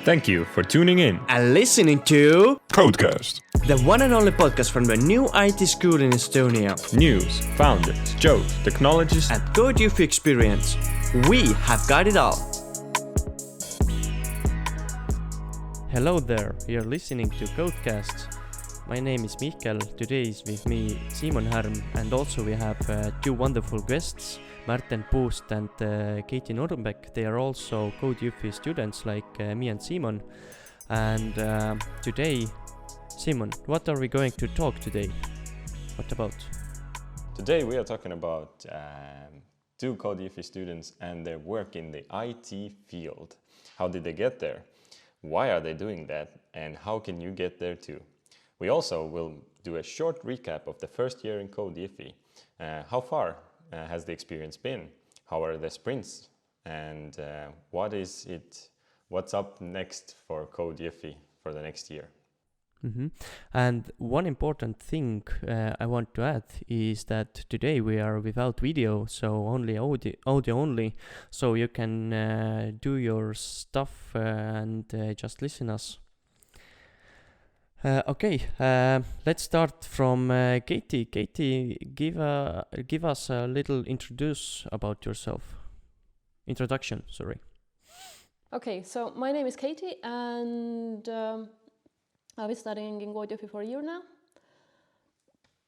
Thank you for tuning in and listening to Codecast. the one and only podcast from the new IT school in Estonia. News, founders, jokes, technologies, and good youth experience. We have got it all. Hello there, you're listening to Codecast. My name is Mihkel. Today is with me Simon Härm, and also we have two wonderful guests, Märten Puust and Keiti Nurmbek. They are also Code Jõhvi students like me and Simon. And today, Simon, what are we going to talk today? What about? Today we are talking about two Code Jõhvi students and their work in the IT field. How did they get there? Why are they doing that? And how can you get there too? We also will do a short recap of the first year in Code Jõhvi. How far has the experience been? How are the sprints? And what's up next for Code Jõhvi for the next year? Mm-hmm. And one important thing I want to add is that today we are without video, so only audio only, so you can do your stuff and just listen us. Okay, let's start from Keiti. Keiti, give us a little introduction. Okay, so my name is Keiti, and I've been studying in Jõhvi for a year now.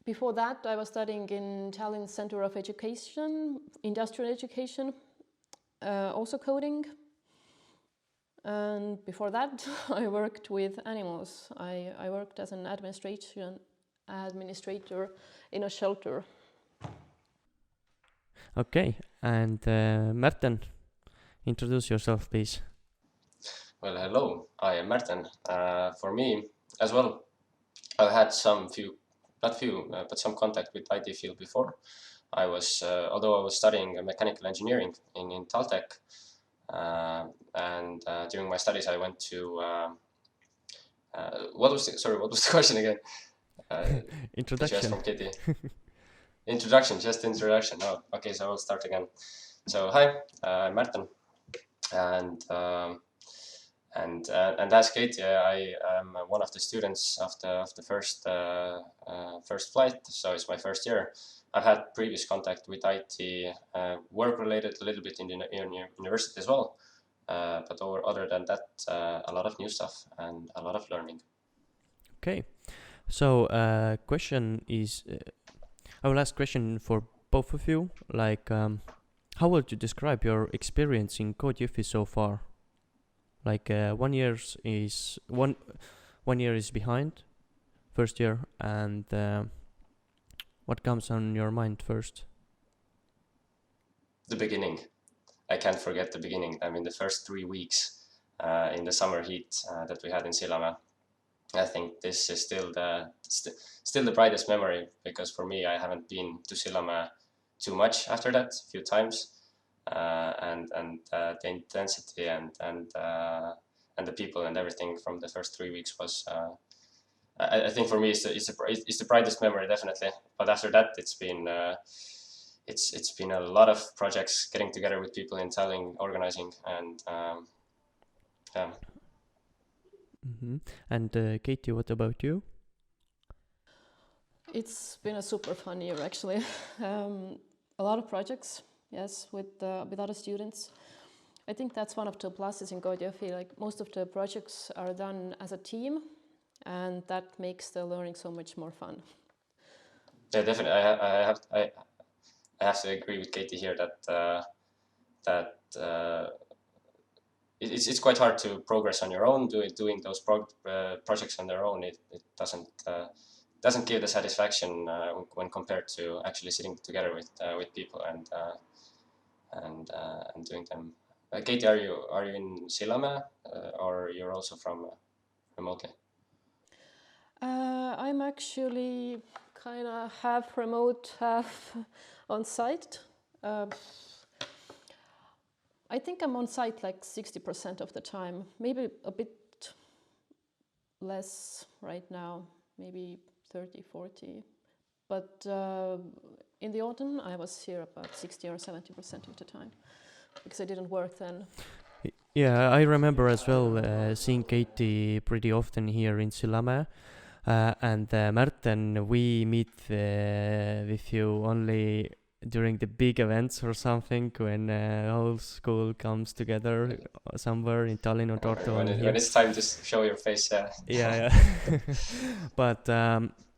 Before that, I was studying in Tallinn Center of Education, Industrial Education, also coding. And before that, I worked with animals. I worked as an administrator in a shelter. Okay, and Märten, introduce yourself, please. Well, hello, I am Märten. For me as well, I've had some contact with IT field before. Although I was studying mechanical engineering in Taltech, and during my studies I went to what was the question again? Introduction. Just from Kitty. Introduction. Oh, okay, so I'll start again. So hi, I'm Märten, and as Katie, I am one of the students of the first flight, so it's my first year. I've had previous contact with IT, work related a little bit in university as well, but other than that, a lot of new stuff and a lot of learning. Okay, so question is, I will ask question for both of you. Like, how would you describe your experience in Code Jõhvi so far? Like 1 year is behind, first year, and what comes on your mind first? The beginning. I can't forget the beginning. I mean, the first 3 weeks in the summer heat that we had in Sillamäe. I think this is still the brightest memory, because for me, I haven't been to Sillamäe too much after that, a few times. And the intensity and the people and everything from the first 3 weeks was, I think for me it's the brightest memory, definitely. But after that, it's been a lot of projects, getting together with people in Tallinn, organizing, and yeah. Mm-hmm. And Keiti, what about you? It's been a super fun year, actually. A lot of projects. Yes, with other students. I think that's one of the pluses in Code Jõhvi. Like, most of the projects are done as a team, and that makes the learning so much more fun. Yeah, definitely. I have to agree with Katie here that it's quite hard to progress on your own. Doing those projects on their own, it doesn't give the satisfaction when compared to actually sitting together with people and doing them. Katie, are you in Sillamäe or you're also from remotely? I'm actually kind of half remote, half on site. I think I'm on site like 60% of the time, maybe a bit less right now, maybe 30, 40. But in the autumn, I was here about 60 or 70% of the time, because I didn't work then. Yeah, I remember as well seeing Keiti pretty often here in Sillamäe. And Märten, we meet with you only during the big events or something when whole school comes together somewhere in Tallinn or Tartu. When it's time to show your face, yeah. Yeah. But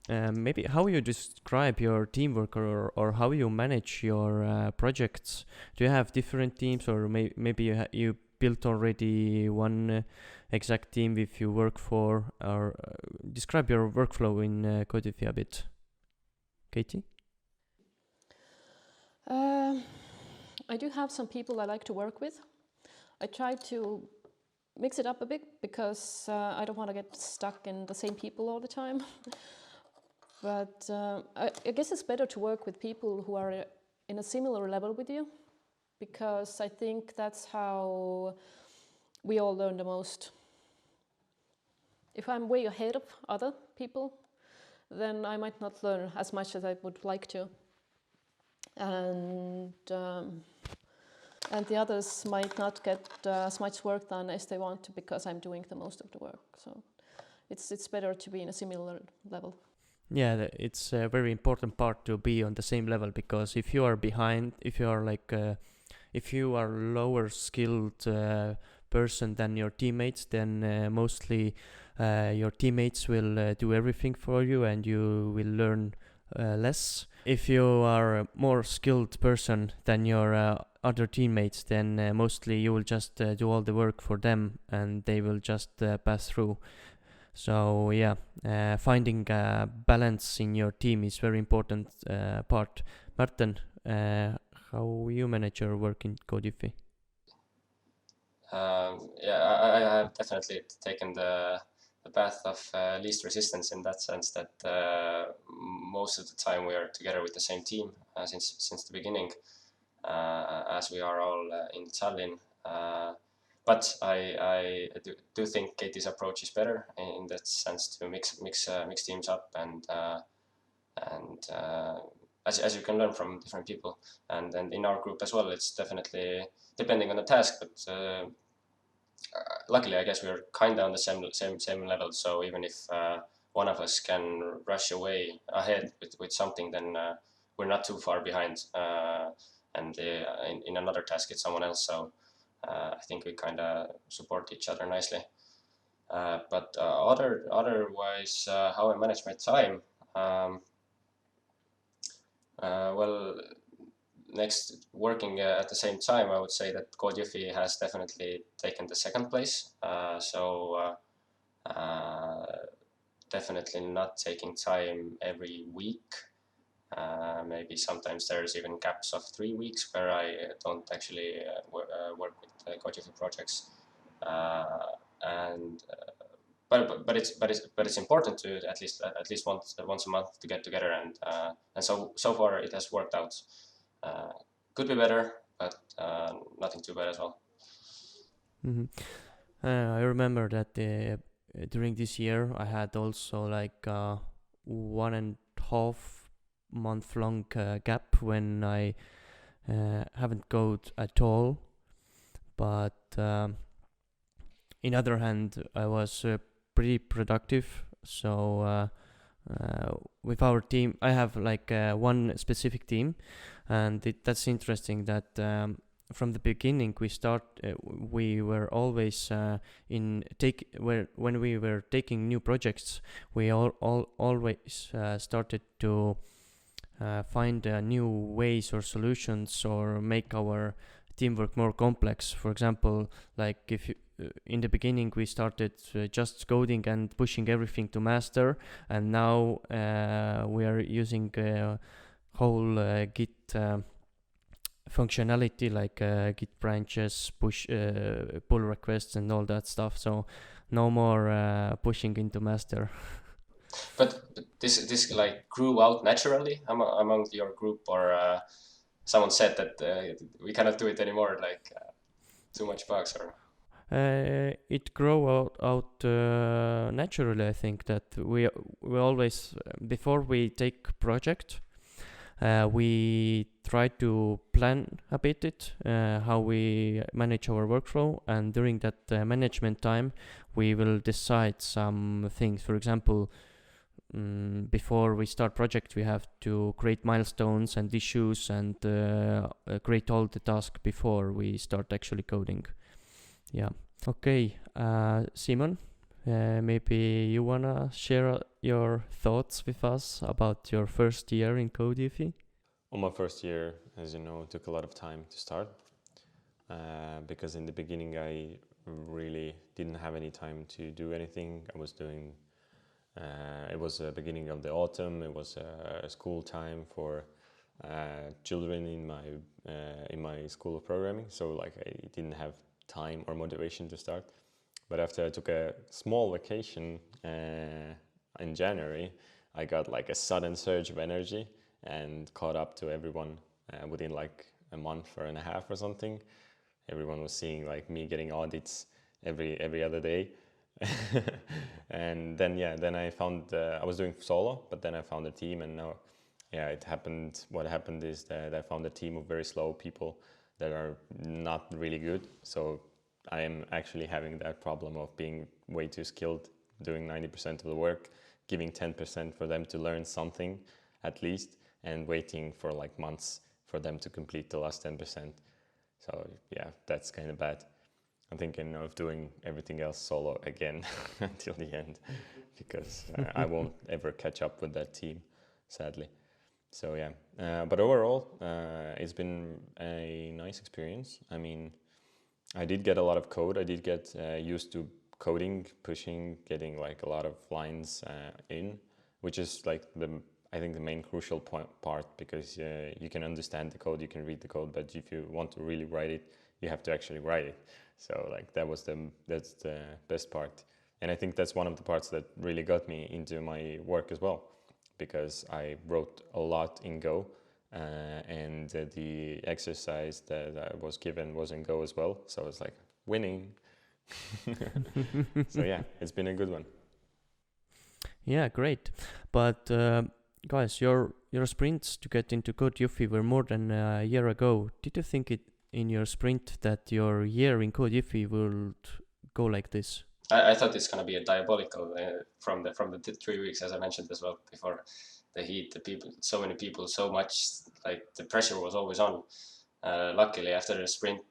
maybe how you describe your teamwork or how you manage your projects? Do you have different teams, or maybe you built already one exact team if you work for, or describe your workflow in Codify a bit. Keiti? I do have some people I like to work with. I try to mix it up a bit because I don't want to get stuck in the same people all the time. But I guess it's better to work with people who are in a similar level with you, because I think that's how we all learn the most. If I'm way ahead of other people, then I might not learn as much as I would like to. And the others might not get as much work done as they want to because I'm doing the most of the work. So it's better to be in a similar level. Yeah, it's a very important part to be on the same level, because if you are behind, if you are if you are lower skilled person than your teammates, then mostly your teammates will do everything for you and you will learn less. If you are a more skilled person than your other teammates, then mostly you will just do all the work for them and they will just pass through. So yeah, finding a balance in your team is very important part. Märten, how you manage your work in Codify? I have definitely taken the path of least resistance in that sense, that most of the time we are together with the same team since the beginning, as we are all in Tallinn. But I do think Keiti's approach is better in that sense, to mix teams up and as you can learn from different people, and in our group as well, it's definitely depending on the task, but luckily I guess we're kind of on the same level. So even if one of us can rush away ahead with something, then we're not too far behind, and in another task it's someone else. So I think we kind of support each other nicely. But otherwise, how I manage my time, well, next working at the same time, I would say that Jõhvi has definitely taken the second place. So definitely not taking time every week. Maybe sometimes there's even gaps of 3 weeks where I don't actually work with Jõhvi projects. But it's important to at least once a month to get together, and so far it has worked out. Could be better, but nothing too bad as well. Mm-hmm. I remember that during this year I had also like 1.5 month long gap when I haven't coded at all, but in other hand I was pretty productive. So with our team, I have like one specific team, and that's interesting that from the beginning we were always when we were taking new projects, we always started to find new ways or solutions or make our teamwork more complex. For example, like if you, in the beginning we started just coding and pushing everything to master, and now we are using whole Git functionality like Git branches, pull requests and all that stuff. So no more pushing into master. But this like grew out naturally among your group, or someone said that we cannot do it anymore, like too much bugs, or? It grew out naturally. I think that we always, before we take project, We try to plan a bit how we manage our workflow, and during that management time, we will decide some things. For example, before we start project, we have to create milestones and issues and create all the tasks before we start actually coding. Yeah. Okay, Simon, maybe you wanna share your thoughts with us about your first year in Jõhvi? Well, my first year, as you know, took a lot of time to start because in the beginning I really didn't have any time to do anything. I was doing, it was the beginning of the autumn, it was school time for children in my school of programming, so like I didn't have time or motivation to start. But after I took a small vacation in January, I got like a sudden surge of energy and caught up to everyone within like a month or and a half or something. Everyone was seeing like me getting audits every other day. And then I found I was doing solo, but then I found a team, and now it happened. What happened is that I found a team of very slow people that are not really good. So I am actually having that problem of being way too skilled, doing 90% of the work, giving 10% for them to learn something at least, and waiting for like months for them to complete the last 10%. So yeah, that's kind of bad. I'm thinking of doing everything else solo again until the end, because I won't ever catch up with that team, sadly. So yeah, but overall, it's been a nice experience. I mean, I did get a lot of code. I did get used to coding, pushing, getting like a lot of lines in, which is like I think the main crucial part, because you can understand the code, you can read the code, but if you want to really write it, you have to actually write it. So like that's the best part, and I think that's one of the parts that really got me into my work as well, because I wrote a lot in Go, and the exercise that I was given was in Go as well. So it's like winning. So yeah, it's been a good one. Yeah, great. But guys, your sprints to get into Jõhvi were more than a year ago. Did you think it in your sprint that your year in Jõhvi would go like this? I thought it's gonna be a diabolical from the 3 weeks, as I mentioned as well before. The heat, the people, so many people, so much, like the pressure was always on. Luckily, after the sprint,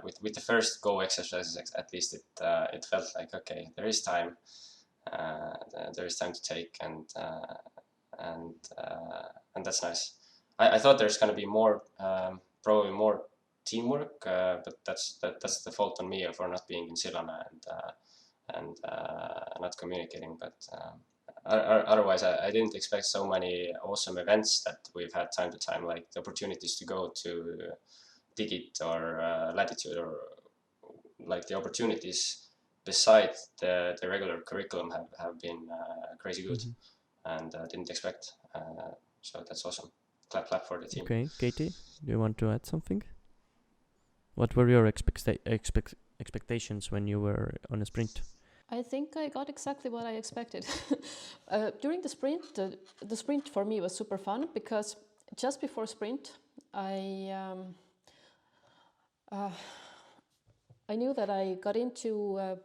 with the first Go exercises, at least it felt like, okay, there is time to take, and that's nice. I thought there's gonna be more, probably more teamwork, but that's the fault on me for not being in Sillamäe and not communicating. But otherwise, I didn't expect so many awesome events that we've had time to time, like the opportunities to go to Digit or Latitude, or like the opportunities besides the regular curriculum have been crazy good, and didn't expect. So that's awesome. Clap for the team. Okay, Katie, do you want to add something? What were your expectations when you were on a sprint? I think I got exactly what I expected. During the sprint for me was super fun, because just before sprint, I knew that I got into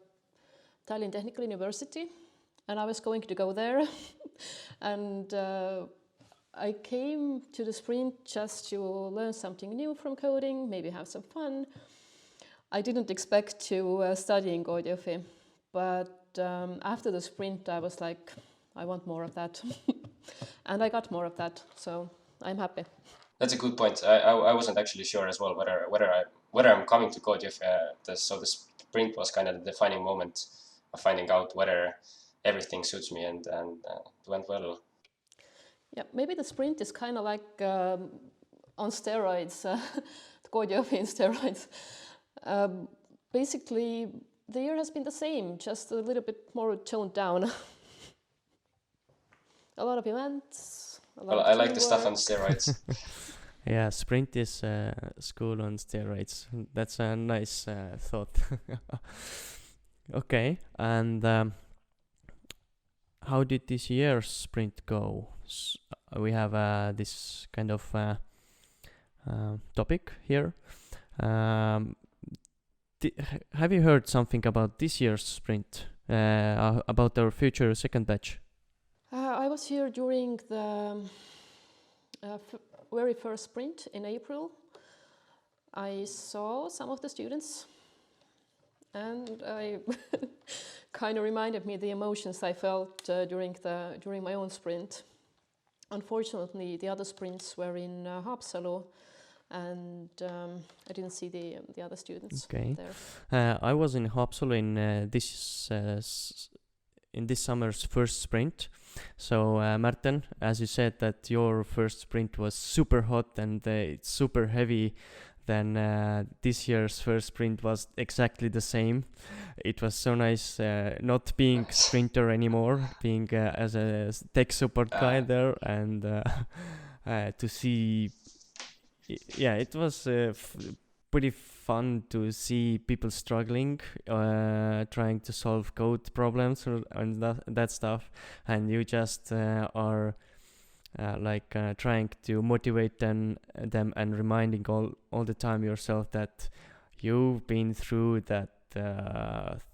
Tallinn Technical University, and I was going to go there, and I came to the sprint just to learn something new from coding, maybe have some fun. I didn't expect to study in Jõhvi, but after the sprint I was like, I want more of that. And I got more of that, so I'm happy. That's a good point. I wasn't actually sure as well whether I'm coming to Jõhvi. So the sprint was kind of the defining moment of finding out whether everything suits me, and went well. Yeah, maybe the sprint is kind of like on steroids, Jõhvi in steroids. Basically, the year has been the same, just a little bit more toned down. A lot of events. I like the stuff on steroids. Yeah, sprint is school on steroids. That's a nice thought. Okay, and how did this year's sprint go? we have this kind of topic here. Have you heard something about this year's sprint? About our future second batch? I was here during the very first sprint in April. I saw some of the students, and I kind of reminded me the emotions I felt during my own sprint. Unfortunately, the other sprints were in Haapsalu, and I didn't see the other students there. I was in Haapsalu in this summer's first sprint. So Märten, as you said that your first sprint was super hot and it's super heavy, then this year's first sprint was exactly the same. It was so nice not being sprinter anymore, being as a tech support guy there, and to see, it was pretty fun to see people struggling, trying to solve code problems and that stuff, and you just are trying to motivate them and reminding all the time yourself that you've been through that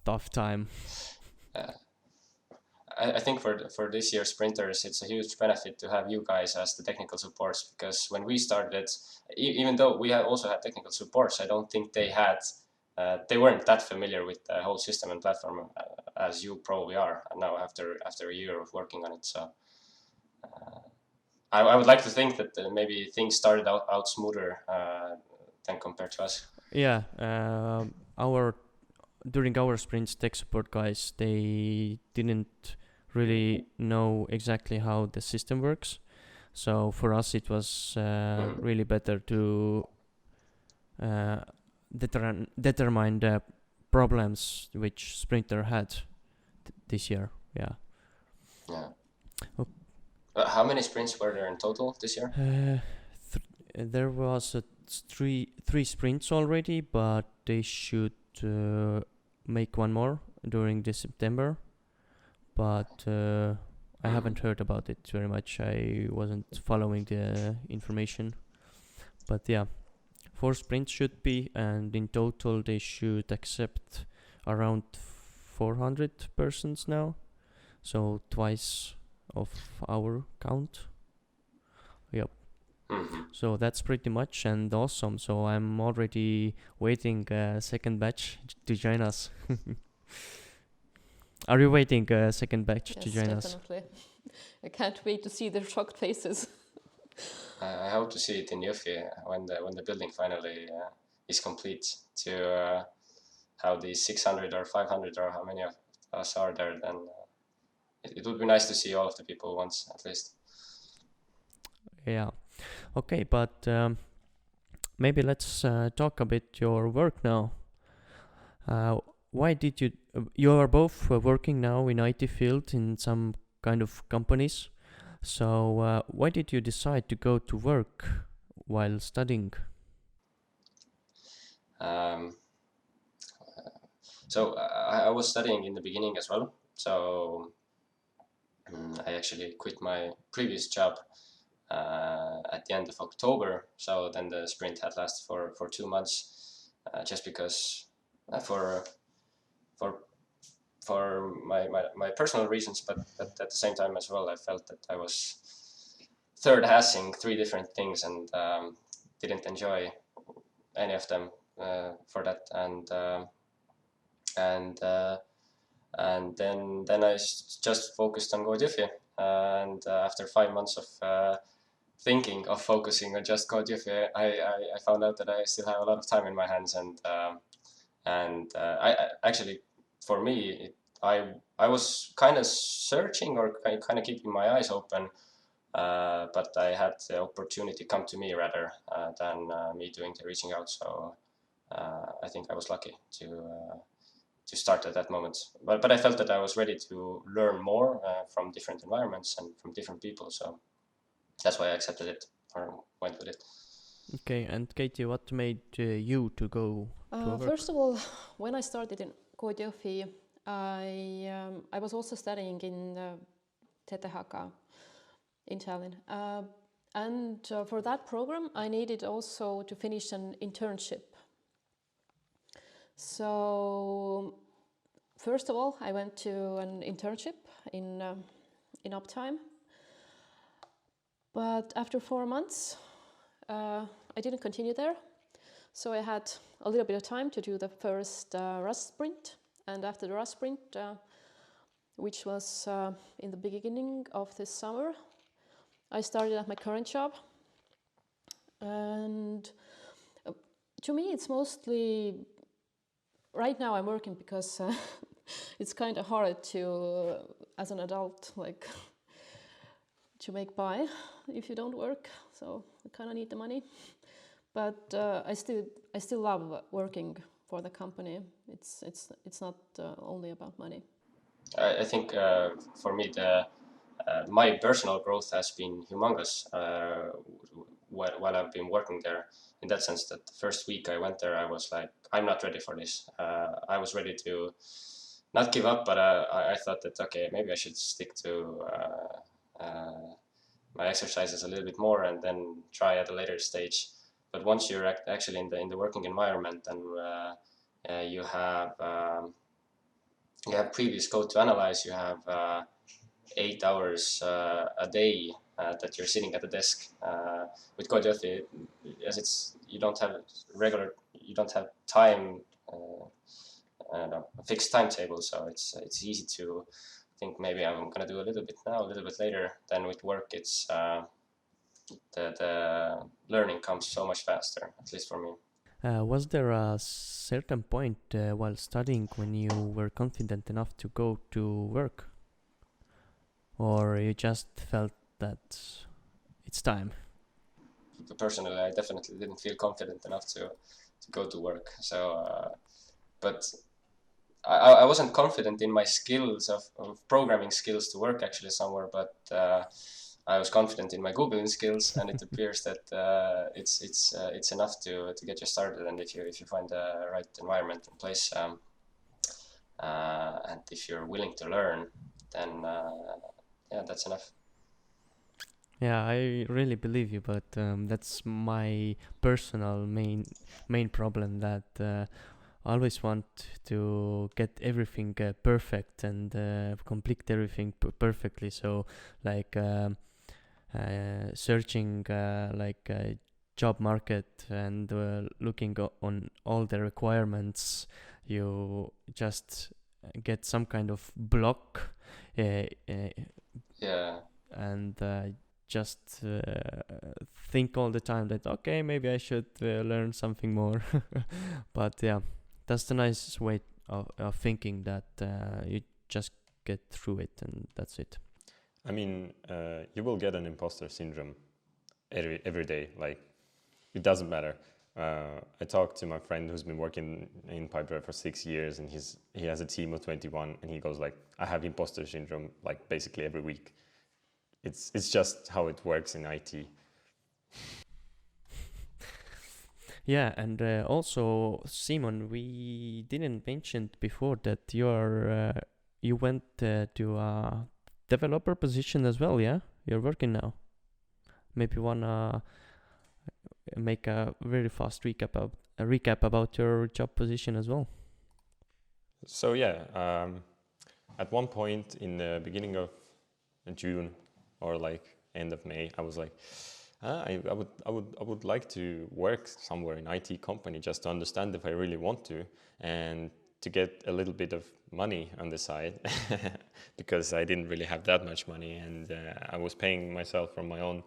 tough time. I think for this year's sprinters, it's a huge benefit to have you guys as the technical supports, because when we started, even though we also had technical supports, I don't think they weren't that familiar with the whole system and platform as you probably are now after a year of working on it. So I would like to think that maybe things started out smoother than compared to us. Yeah, during our sprints, tech support guys, they didn't really know exactly how the system works. So for us, it was really better to determine the problems which sprinter had this year. Yeah. How many sprints were there in total this year? There was three sprints already, but they should make one more during this September. But I haven't heard about it very much. I wasn't following the information. But yeah, 4 sprints should be, and in total they should accept around 400 persons now. So twice of our count. Yep. So that's pretty much and awesome. So I'm already waiting second batch to join us. Are you waiting second batch to join us? Yes, definitely. I can't wait to see their shocked faces. I hope to see it in Jõhvi when the building finally is complete, to how the 600 or 500 or how many of us are there. Then it would be nice to see all of the people once at least. Yeah. Okay, but maybe let's talk a bit your work now. Why did you are both working now in IT field in some kind of companies. So why did you decide to go to work while studying? So I was studying in the beginning as well. So I actually quit my previous job at the end of October. So then the sprint had lasted for 2 months, just because for my personal reasons, but at the same time as well, I felt that I was third-assing 3 different things and didn't enjoy any of them for that. And then I just focused on Jõhvi, and after 5 months of thinking of focusing on just Jõhvi, I found out that I still have a lot of time in my hands, and I actually, for me, I was kind of searching or kind of keeping my eyes open, but I had the opportunity come to me rather than me doing the reaching out. So I think I was lucky to start at that moment. But I felt that I was ready to learn more from different environments and from different people. So that's why I accepted it or went with it. Okay, and Keiti, what made you to go to work? First of all, when I started in Jõhvi, I was also studying in TTHK, in Tallinn. And for that program, I needed also to finish an internship. So first of all, I went to an internship in Uptime. But after 4 months, I didn't continue there. So I had a little bit of time to do the first Rust sprint. And after the Rust sprint, which was in the beginning of this summer, I started at my current job. And to me, it's mostly, right now I'm working because it's kind of hard to, as an adult, like, to make by if you don't work. So I kind of need the money. But I still love working for the company. It's not only about money. I think for me, my personal growth has been humongous while I've been working there. In that sense, that the first week I went there, I was like, I'm not ready for this. I was ready to not give up, but I thought that, okay, maybe I should stick to my exercises a little bit more and then try at a later stage. But once you're actually in the working environment and you have previous code to analyze, you have 8 hours a day that you're sitting at the desk. With Jõhvi, as you don't have time, a fixed timetable, so it's easy to think maybe I'm gonna do a little bit now, a little bit later. Then with work, it's the learning comes so much faster, at least for me. Was there a certain point while studying when you were confident enough to go to work? Or you just felt that it's time? Personally, I definitely didn't feel confident enough to go to work. So, but I wasn't confident in my skills of programming skills to work actually somewhere, but I was confident in my Googling skills, and it appears that it's enough to get you started. And if you find the right environment and place, and if you're willing to learn, then yeah, that's enough. Yeah, I really believe you, but that's my personal main problem, that I always want to get everything perfect and complete everything perfectly. So like searching like job market and looking on all the requirements, you just get some kind of block. Yeah. And just think all the time that, okay, maybe I should learn something more. But yeah, that's the nice way of thinking, that you just get through it and that's it. I mean, you will get an imposter syndrome every day. Like, it doesn't matter. I talked to my friend who's been working in Pipedrive for 6 years, and he has a team of 21, and he goes like, I have imposter syndrome like basically every week. It's just how it works in IT. Yeah, and also, Simon, we didn't mention before that you went to a developer position as well, yeah? You're working now. Maybe wanna make a very fast recap about your job position as well. So yeah, at one point in the beginning of June or like end of May, I was like, I would like to work somewhere in IT company just to understand if I really want to, and to get a little bit of money on the side because I didn't really have that much money, and I was paying myself from my own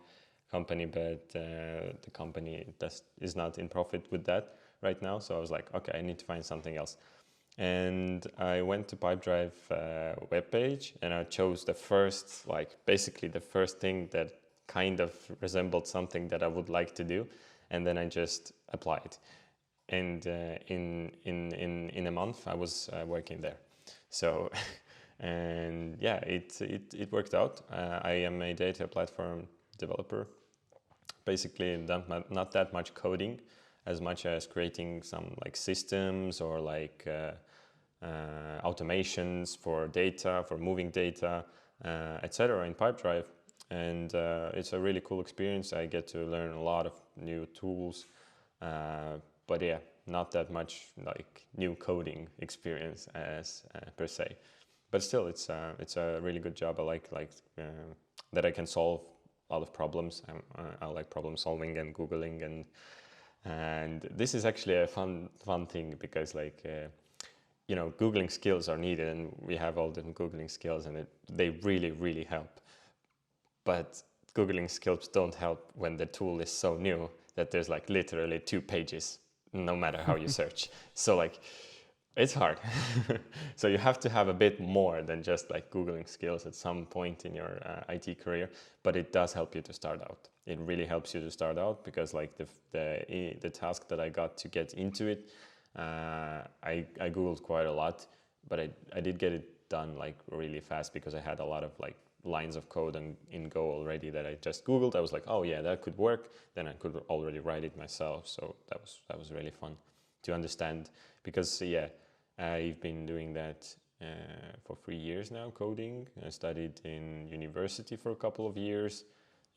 company, but the company is not in profit with that right now. So I was like, okay, I need to find something else. And I went to Pipedrive webpage, and I chose basically the first thing that kind of resembled something that I would like to do, and then I just applied. And in a month I was working there. So and yeah, it worked out. I am a data platform developer. Basically, not that much coding, as much as creating some like systems or like automations for data, for moving data, etc. in Pipedrive. and it's a really cool experience. I get to learn a lot of new tools, but yeah, not that much like new coding experience as per se. But still, it's a really good job. I like that I can solve a lot of problems. I like problem solving and Googling, and this is actually a fun thing because like Googling skills are needed, and we have all the Googling skills, and they really help. But Googling skills don't help when the tool is so new that there's like literally 2 pages, no matter how you search. So like, it's hard. So you have to have a bit more than just like Googling skills at some point in your IT career, but it does help you to start out. It really helps you to start out because like the task that I got to get into it, I Googled quite a lot, but I did get it done like really fast because I had a lot of like lines of code in Go already that I just Googled. I was like, oh yeah, that could work. Then I could already write it myself. So that was really fun to understand because yeah, I've been doing that for 3 years now, coding. I studied in university for a couple of years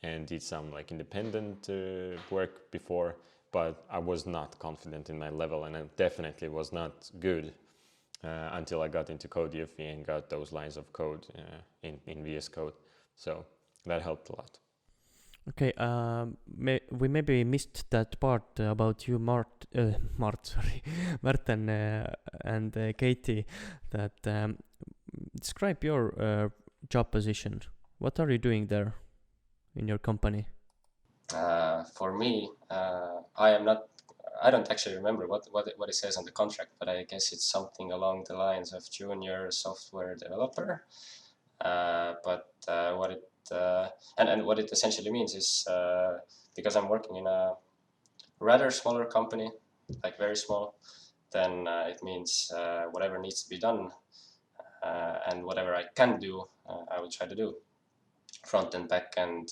and did some like independent work before, but I was not confident in my level, and I definitely was not good until I got into Jõhvi and got those lines of code in VS Code. So that helped a lot. Okay, we maybe missed that part about you, Märten and Keiti, that describe your job position. What are you doing there in your company? For me, I don't actually remember what it says on the contract, but I guess it's something along the lines of junior software developer. But what it and what it essentially means is because I'm working in a rather smaller company, like very small, then it means whatever needs to be done and whatever I can do, I will try to do. Front and back end,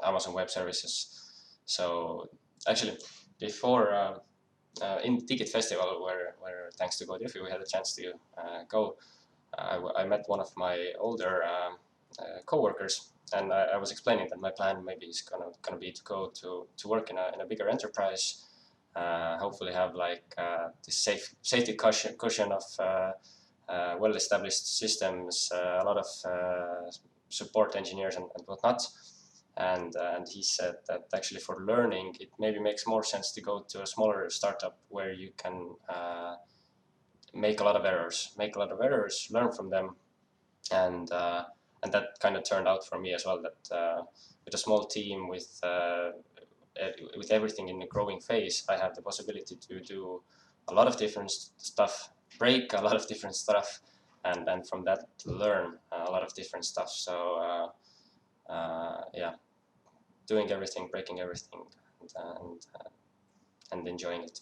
Amazon Web Services. So actually, before in Digit Festival, where thanks to Jõhvi we had a chance to go, I met one of my older co-workers, and I was explaining that my plan maybe is gonna be to go to work in a bigger enterprise, hopefully have like this safety cushion of well-established systems, a lot of support engineers and whatnot. And he said that actually for learning, it maybe makes more sense to go to a smaller startup where you can make a lot of errors, learn from them, and that kind of turned out for me as well. That with a small team, with everything in the growing phase, I have the possibility to do a lot of different stuff, break a lot of different stuff, and from that learn a lot of different stuff. So yeah, doing everything, breaking everything, and enjoying it.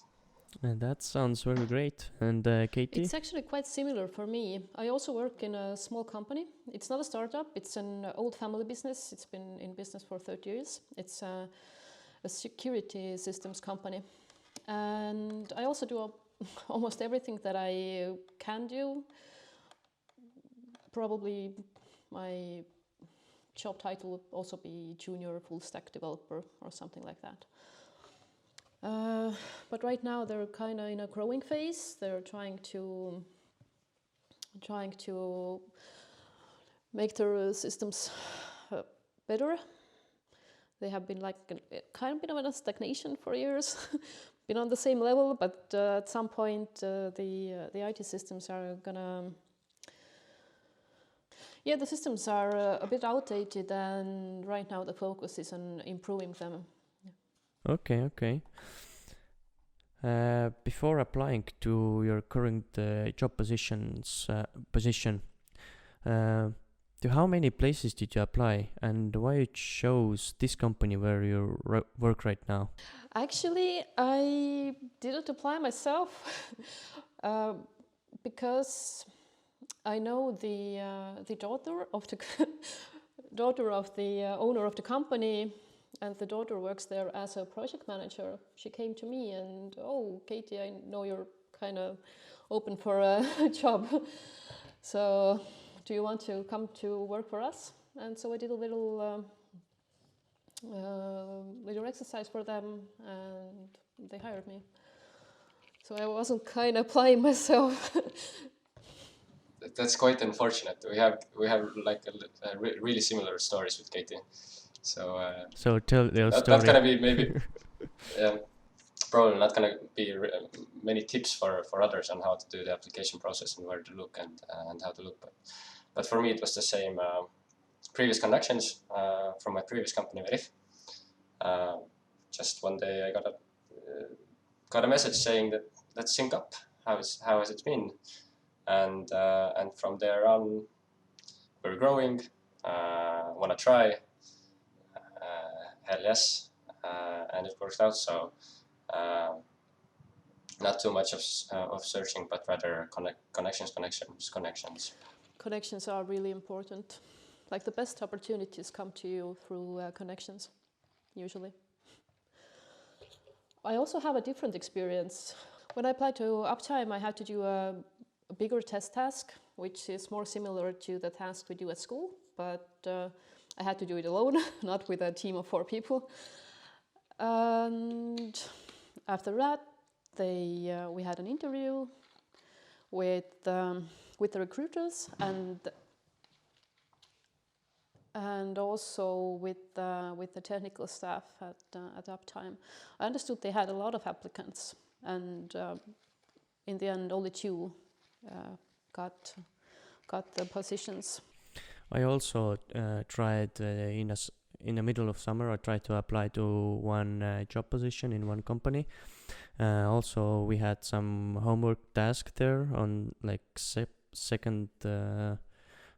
And that sounds very great. And Keiti? It's actually quite similar for me. I also work in a small company. It's not a startup, it's an old family business. It's been in business for 30 years. It's a security systems company. And I also do almost everything that I can do. Probably my job title would also be junior full stack developer or something like that. But right now they're kind of in a growing phase. They're trying to make their systems better. They have been like kind of been in a stagnation for years, been on the same level, but at some point the IT systems are gonna. Yeah, the systems are a bit outdated, and right now the focus is on improving them. Okay. Before applying to your current job position, to how many places did you apply, and why you chose this company where you work right now? Actually, I didn't apply myself because I know the daughter of the daughter of the owner of the company, and the daughter works there as a project manager. She came to me and, oh, Keiti, I know you're kind of open for a job. So do you want to come to work for us? and so I did a little exercise for them, and they hired me. So I wasn't kind of applying myself. That's quite unfortunate. We have like really similar stories with Katie. So So tell your that's story. gonna be maybe probably not gonna be many tips for others on how to do the application process and where to look and how to look. But for me it was the same. Previous connections from my previous company, Verif. Just one day I got a message saying that let's sync up. How has it been? And from there on, we're growing. Want to try? Hell yes, and it worked out. So not too much of searching, but rather connections. Connections are really important. Like the best opportunities come to you through connections, usually. I also have a different experience. When I applied to Uptime, I had to do a bigger test task, which is more similar to the task we do at school, but I had to do it alone, not with a team of 4 people. And after that, we had an interview with the recruiters and also with the technical staff at Uptime. I understood they had a lot of applicants, and in the end, only 2 got the positions. I also tried in the middle of summer. I tried to apply to one job position in one company. Also, we had some homework task there on like second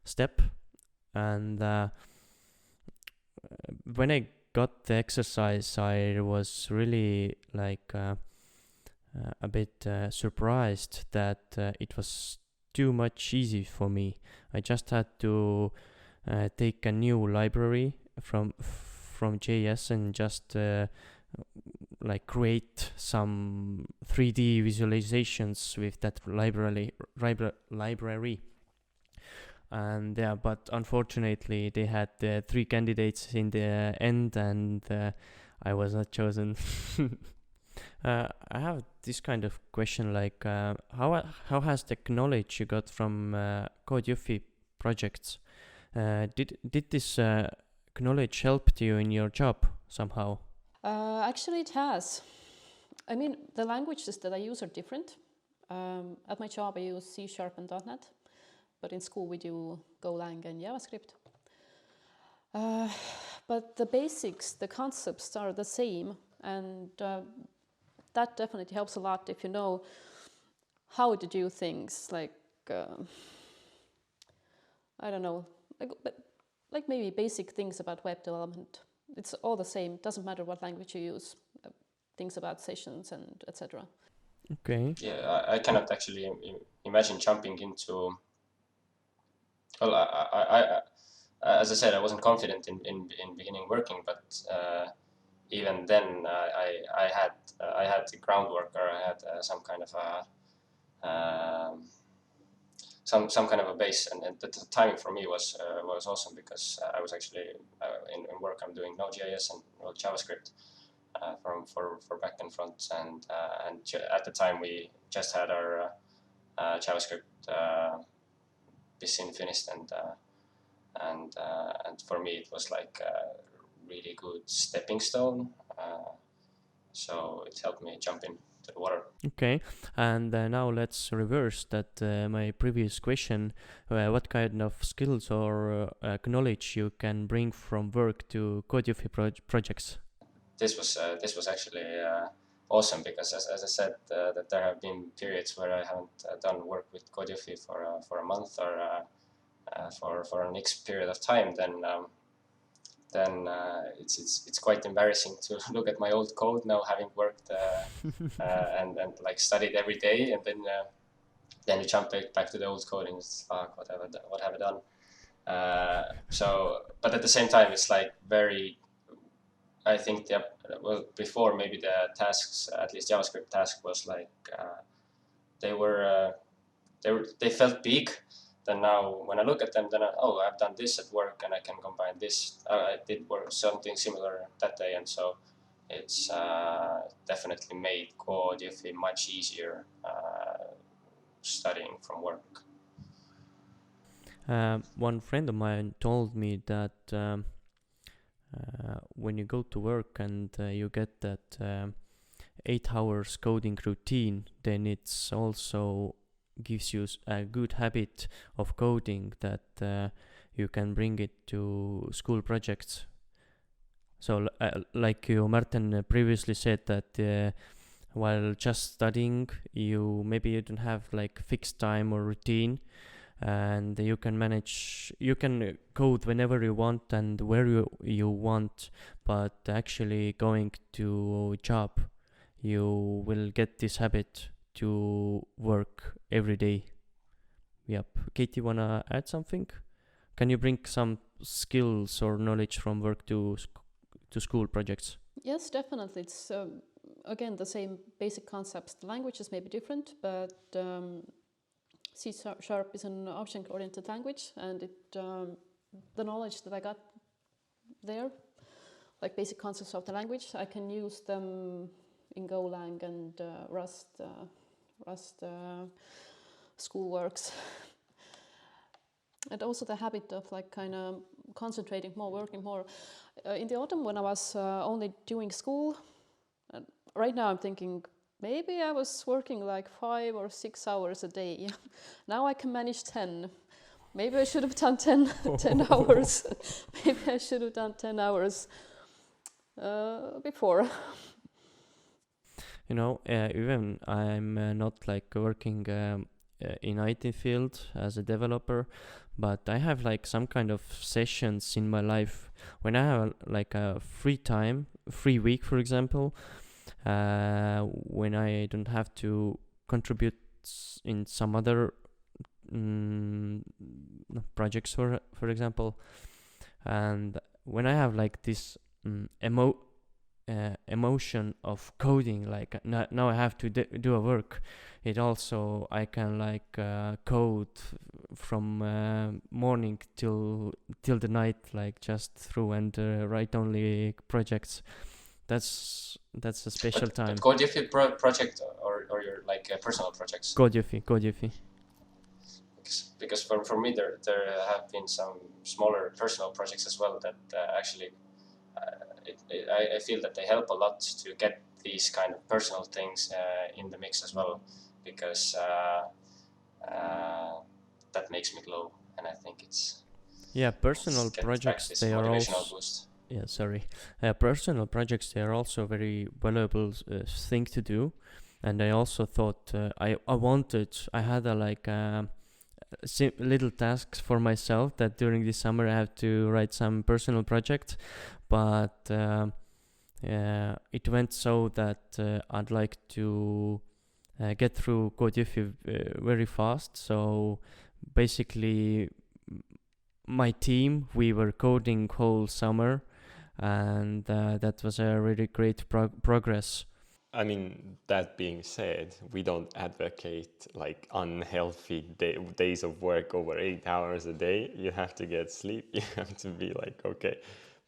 step, and when I got the exercise, I was really like a bit surprised that it was too much easy for me. I just had to take a new library from JS and just like create some 3D visualizations with that library. And yeah, but unfortunately they had 3 candidates in the end, and I was not chosen. I have this kind of question, like how has the knowledge you got from Jõhvi projects, did this knowledge helped you in your job somehow? Actually, it has. I mean, the languages that I use are different. At my job, I use C# and .NET, but in school we do Golang and JavaScript. But the basics, the concepts are the same, and that definitely helps a lot if you know how to do things, like I don't know, like maybe basic things about web development. It's all the same. Doesn't matter what language you use. Things about sessions and etc. Okay. Yeah, I cannot actually imagine jumping into. Well, I as I said, I wasn't confident in beginning working, but even then, I had the groundwork, or I had some kind of some kind of a base, and the timing for me was awesome, because I was actually in work. I'm doing Node.js and JavaScript for back and front, and at the time we just had our JavaScript pissin finished, and for me it was like a really good stepping stone. So it helped me jump into the water. Okay, and now let's reverse that. My previous question: what kind of skills or knowledge you can bring from work to Jõhvi projects? This was actually awesome, because as I said, that there have been periods where I haven't done work with Jõhvi for a month, or for an X period of time. Then it's quite embarrassing to look at my old code now, having worked and like studied every day, and then you jump back to the old code and it's what have I done? So, but at the same time, it's like very. I think before maybe the tasks, at least JavaScript task, was like they felt big, then now when I look at them, then I've done this at work and I can combine this. I did work something similar that day, and so it's definitely made Code Jõhvi much easier studying from work. One friend of mine told me that when you go to work and you get that 8 hours coding routine, then it's also gives you a good habit of coding that you can bring it to school projects. So like you, Märten, previously said that while just studying, you don't have like fixed time or routine, and you can code whenever you want and where you want, but actually going to job, you will get this habit to work every day. Yep. Katie, wanna add something? Can you bring some skills or knowledge from work to school projects? Yes, definitely. It's again the same basic concepts. The languages may be different, but C# is an object-oriented language, and the knowledge that I got there, like basic concepts of the language, I can use them in Golang and Rust schoolworks. And also the habit of like kind of concentrating more, working more. In the autumn when I was only doing school, right now I'm thinking maybe I was working like 5 or 6 hours a day. Now I can manage 10. Maybe I should have done 10 hours. Maybe I should have done 10 hours before. You know, even I'm not like working in IT field as a developer, but I have like some kind of sessions in my life when I have like a free week, for example, when I don't have to contribute in some other projects, for example, and when I have like this emotion of coding, like now I have to do a work, it also I can like code from morning till the night, like just through and write only projects. That's a special time. But Code Jõhvi project or your like personal projects? Code Jõhvi. Because for me there have been some smaller personal projects as well that actually I feel that they help a lot to get these kind of personal things in the mix as well, because that makes me glow, and I think it's personal projects, they are also boost. Personal projects, they are also very valuable thing to do, and I also thought I had a like little tasks for myself that during this summer I have to write some personal project, but it went so that I'd like to get through Code Jõhvi very fast. So basically my team, we were coding whole summer, and that was a really great progress. I mean, that being said, we don't advocate like unhealthy days of work over 8 hours a day. You have to get sleep. You have to be like, okay.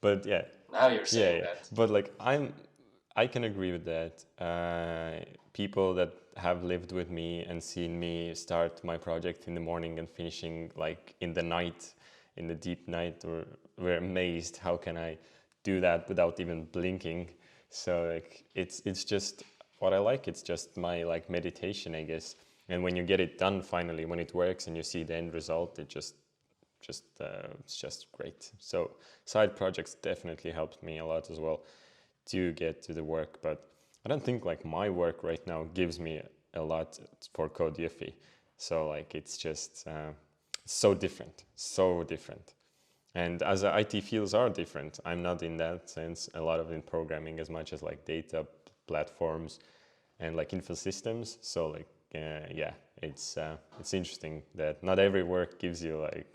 But yeah. Now you're saying that. But like I can agree with that. People that have lived with me and seen me start my project in the morning and finishing like in the night, in the deep night, were amazed. How can I do that without even blinking? So like it's just what I like. It's just my like meditation, I guess. And when you get it done finally, when it works and you see the end result, it's just great. So side projects definitely helped me a lot as well to get to the work. But I don't think like my work right now gives me a lot for Code Jõhvi. So like it's just so different. And as IT fields are different, I'm not in that sense a lot of in programming as much as like data platforms and like info systems. So like it's interesting that not every work gives you like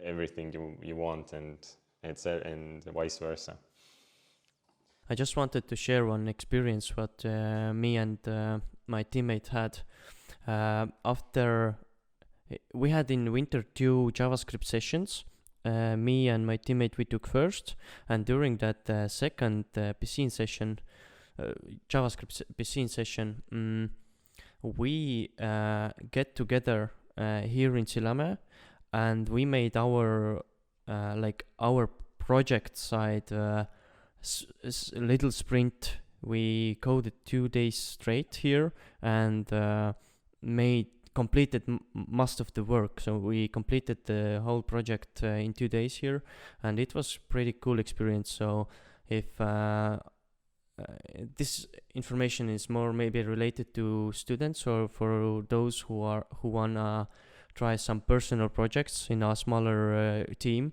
everything you want, and and vice versa. I just wanted to share one experience what me and my teammate had after we had in winter 2 JavaScript sessions. Me and my teammate, we took first, and during that second piscine session, JavaScript piscine session, we get together here in Sillamäe, and we made our our project side little sprint. We coded 2 days straight here and completed most of the work. So we completed the whole project in 2 days here, and it was pretty cool experience. So if this information is more maybe related to students or for those who wanna try some personal projects in a smaller team,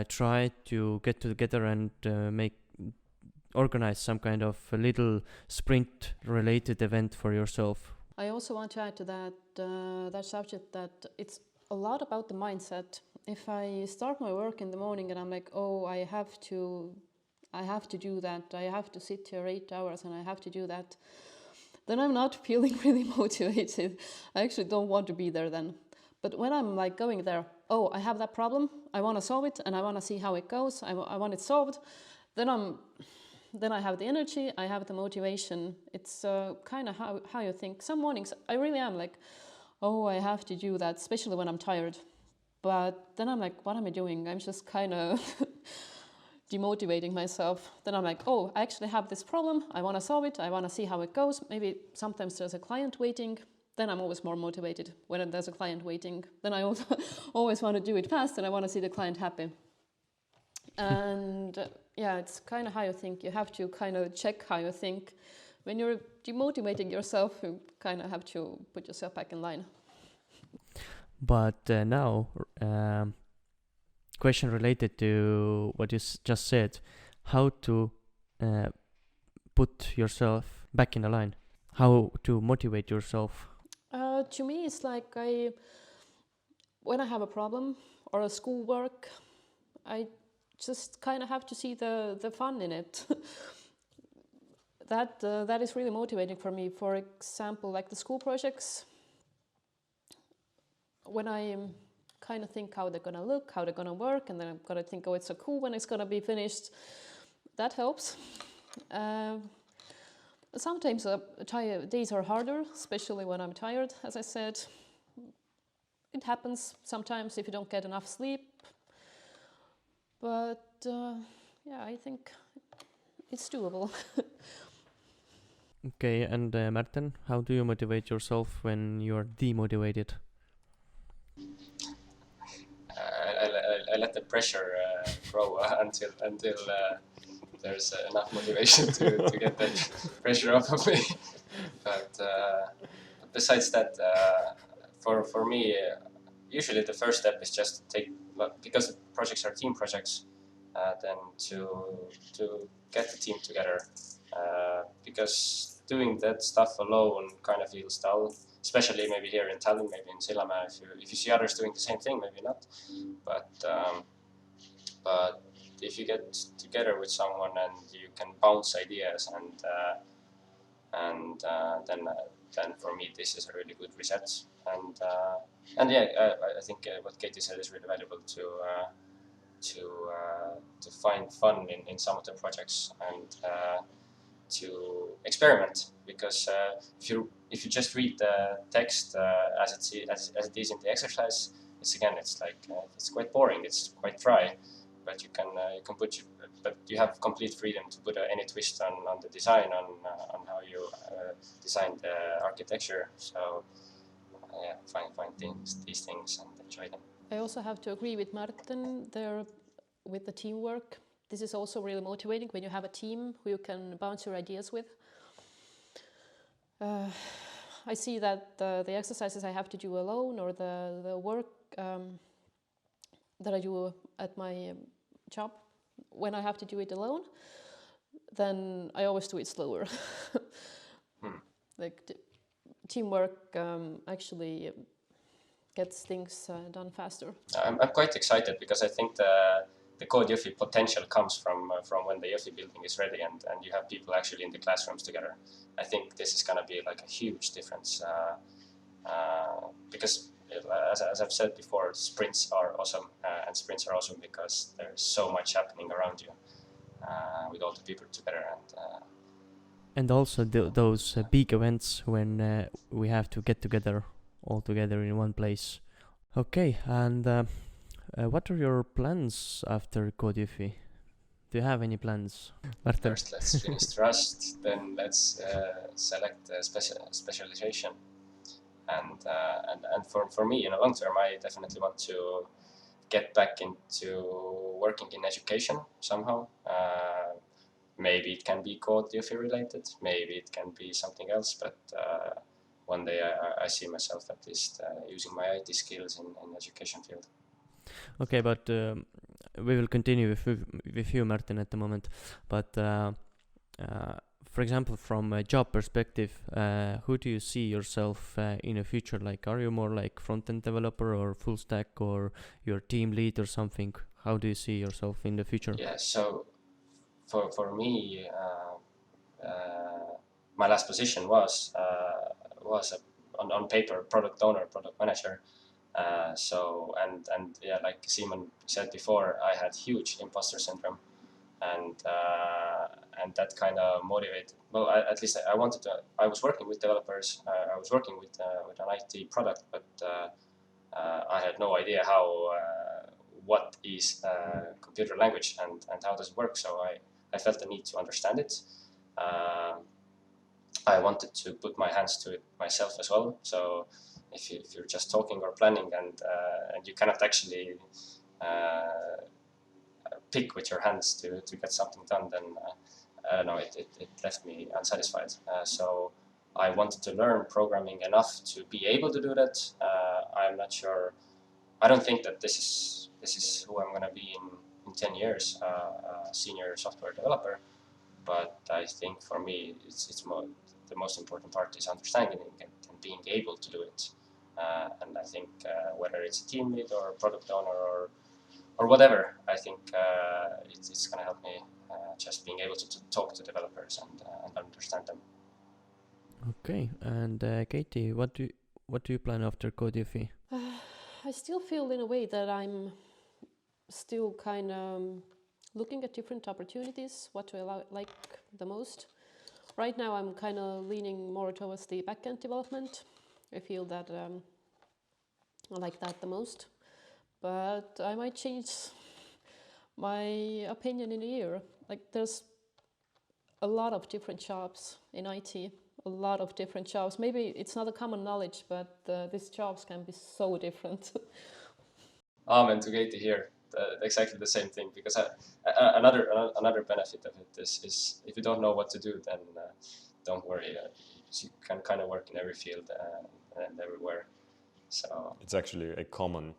try to get together and organize some kind of a little sprint related event for yourself. I also want to add to that subject that it's a lot about the mindset. If I start my work in the morning and I'm like, oh, I have to do that, I have to sit here 8 hours and I have to do that, then I'm not feeling really motivated. I actually don't want to be there then. But when I'm like going there, oh, I have that problem, I want to solve it and I want to see how it goes, I want it solved, then I have the energy, I have the motivation. It's kind of how you think. Some mornings I really am like, oh, I have to do that, especially when I'm tired. But then I'm like, what am I doing? I'm just kind of demotivating myself. Then I'm like, oh, I actually have this problem, I want to solve it, I want to see how it goes. Maybe sometimes there's a client waiting, then I'm always more motivated when there's a client waiting. Then I also always want to do it fast and I want to see the client happy. And yeah, it's kind of how you think. You have to kind of check how you think. When you're demotivating yourself, you kind of have to put yourself back in line. But now, question related to what you just said, how to put yourself back in the line, how to motivate yourself. To me, it's like when I have a problem or a schoolwork, I just kind of have to see the fun in it. That is really motivating for me. For example, like the school projects, when I kind of think how they're going to look, how they're going to work, and then I'm going to think, oh, it's so cool when it's going to be finished. That helps. Sometimes days are harder, especially when I'm tired, as I said. It happens sometimes if you don't get enough sleep. But yeah, I think it's doable. Okay, and Märten, how do you motivate yourself when you're demotivated? I let the pressure grow until there's enough motivation to get that pressure off of me. But besides that, for me, usually the first step is just to take, because projects are team projects, then to get the team together. Because doing that stuff alone kind of feels dull, especially maybe here in Tallinn, maybe in Sillamäe. If you see others doing the same thing, maybe not. But if you get together with someone and you can bounce ideas and then for me this is a really good reset. And yeah, I think what Keiti said is really valuable to find fun in some of the projects and to experiment, because if you just read the text as it is in the exercise, it's quite boring, it's quite dry, but you can but you have complete freedom to put any twist on the design, on how you design the architecture. So yeah, find these things and enjoy them. I also have to agree with Märten there with the teamwork. This is also really motivating when you have a team who you can bounce your ideas with. I see that the exercises I have to do alone, or the work that I do at my job, when I have to do it alone, then I always do it slower. Like teamwork actually gets things done faster. I'm quite excited because I think the Code Jõhvi potential comes from when the Jõhvi building is ready and you have people actually in the classrooms together. I think this is going to be like a huge difference because as I've said before, sprints are awesome, and sprints are awesome because there's so much happening around you with all the people together. And also those big events when we have to get together all together in one place. Okay, and what are your plans after Jõhvi? Do you have any plans, Märten? First, let's finish Trust, then let's select a specialization. And for me, in the long term, I definitely want to get back into working in education somehow. Maybe it can be Jõhvi related, maybe it can be something else, but one day I see myself at least using my IT skills in education field. Okay, but we will continue with you, Märten, at the moment. But for example, from a job perspective, who do you see yourself in the future? Like, are you more like front-end developer or full stack, or your team lead or something? How do you see yourself in the future? Yeah, so for me, my last position was on paper product owner, product manager. So yeah, like Simon said before, I had huge imposter syndrome, and that kind of motivated. Well, at least I wanted to. I was working with developers. I was working with an IT product, but I had no idea how what is computer language and how does it work. So I felt the need to understand it. I wanted to put my hands to it myself as well. So if you're just talking or planning and you cannot actually pick with your hands to get something done, then I don't know, it left me unsatisfied. So I wanted to learn programming enough to be able to do that. I'm not sure. I don't think that this is who I'm going to be in 10 years, a senior software developer. But I think for me, it's more, the most important part is understanding it and being able to do it. And I think whether it's a team lead or a product owner or whatever, I think it's going to help me just being able to talk to developers and understand them. Okay, and Keiti, what do you plan after Jõhvi? I still feel in a way that I'm still kind of looking at different opportunities, what do I like the most. Right now I'm kind of leaning more towards the backend development. I feel that I like that the most, but I might change my opinion in a year. Like, there's a lot of different jobs in IT, a lot of different jobs. Maybe it's not a common knowledge, but these jobs can be so different. Amen to Keiti here. Exactly the same thing, because another benefit of it is if you don't know what to do, then don't worry. You can kind of work in every field and everywhere. So it's actually a common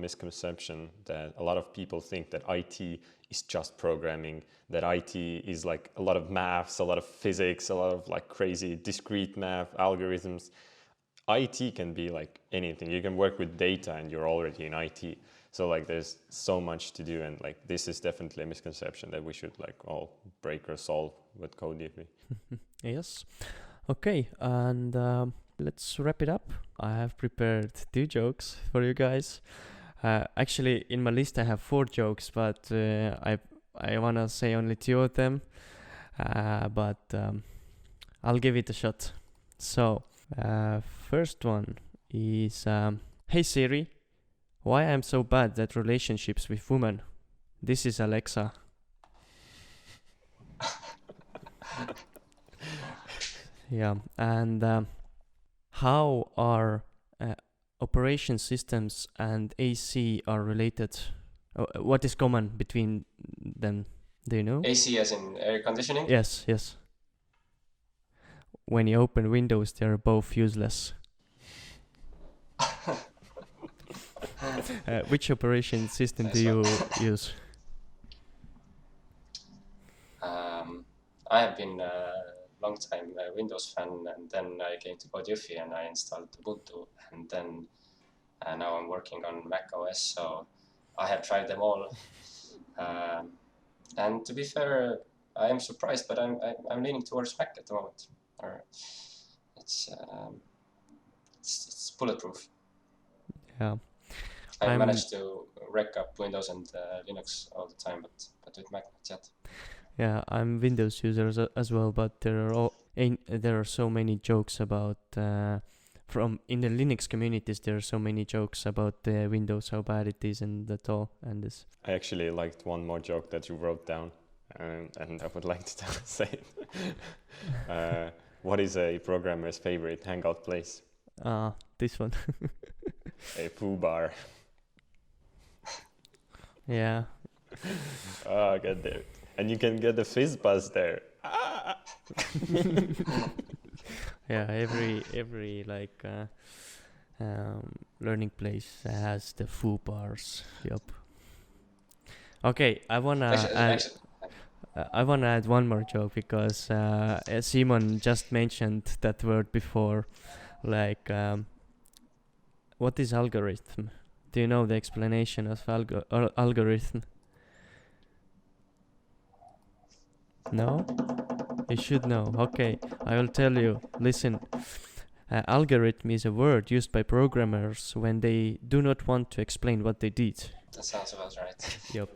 misconception that a lot of people think that IT is just programming, that IT is like a lot of maths, a lot of physics, a lot of like crazy discrete math algorithms. IT can be like anything. You can work with data and you're already in IT. So like there's so much to do, and like this is definitely a misconception that we should like all break or solve with Jõhvi. Yes. Okay, and let's wrap it up. I have prepared 2 jokes for you guys. Actually, in my list I have 4 jokes, but I wanna say only 2 of them. But I'll give it a shot. So, first one is, hey Siri, why I'm so bad at relationships with women? This is Alexa. Yeah, and how are operation systems and AC are related? What is common between them? Do you know? AC as in air conditioning? Yes. When you open Windows, they are both useless. Which operation system do you use? I have been a long time Windows fan, and then I came to Jõhvi and I installed Ubuntu, and then now I'm working on Mac OS, so I have tried them all. And to be fair, I am surprised, but I'm leaning towards Mac at the moment. Or it's bulletproof. Yeah. I managed to rec up Windows and Linux all the time, but with Mac not yet. Yeah, I'm Windows user as well, but there are so many jokes about from in the Linux communities. There are so many jokes about Windows, how bad it is, and that all, and this. I actually liked one more joke that you wrote down, and I would like to say it. What is a programmer's favorite hangout place? This one. A poo bar. Yeah. Oh, get there. And you can get the fizz buzz there. Yeah, every like learning place has the foo bars. Yup. Okay, I wanna add one more joke because Simon just mentioned that word before. Like, what is algorithm? Do you know the explanation of algorithm? No? You should know. Okay, I will tell you. Listen, algorithm is a word used by programmers when they do not want to explain what they did. That sounds about right. Yup.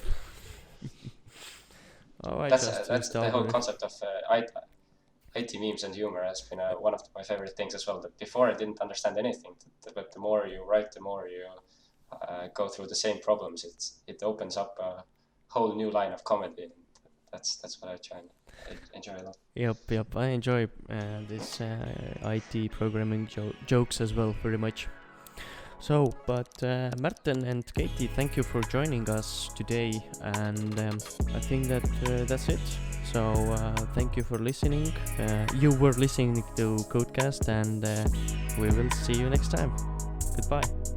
That's the whole concept of IT memes and humor has been one of my favorite things as well. That before I didn't understand anything, but the more you write, the more you go through the same problems. It opens up a whole new line of comedy. That's what I enjoy a lot. Yep. I enjoy this IT programming jokes as well very much. So, but Märten and Keiti, thank you for joining us today, and I think that that's it. So, thank you for listening. You were listening to Codecast, and we will see you next time. Goodbye.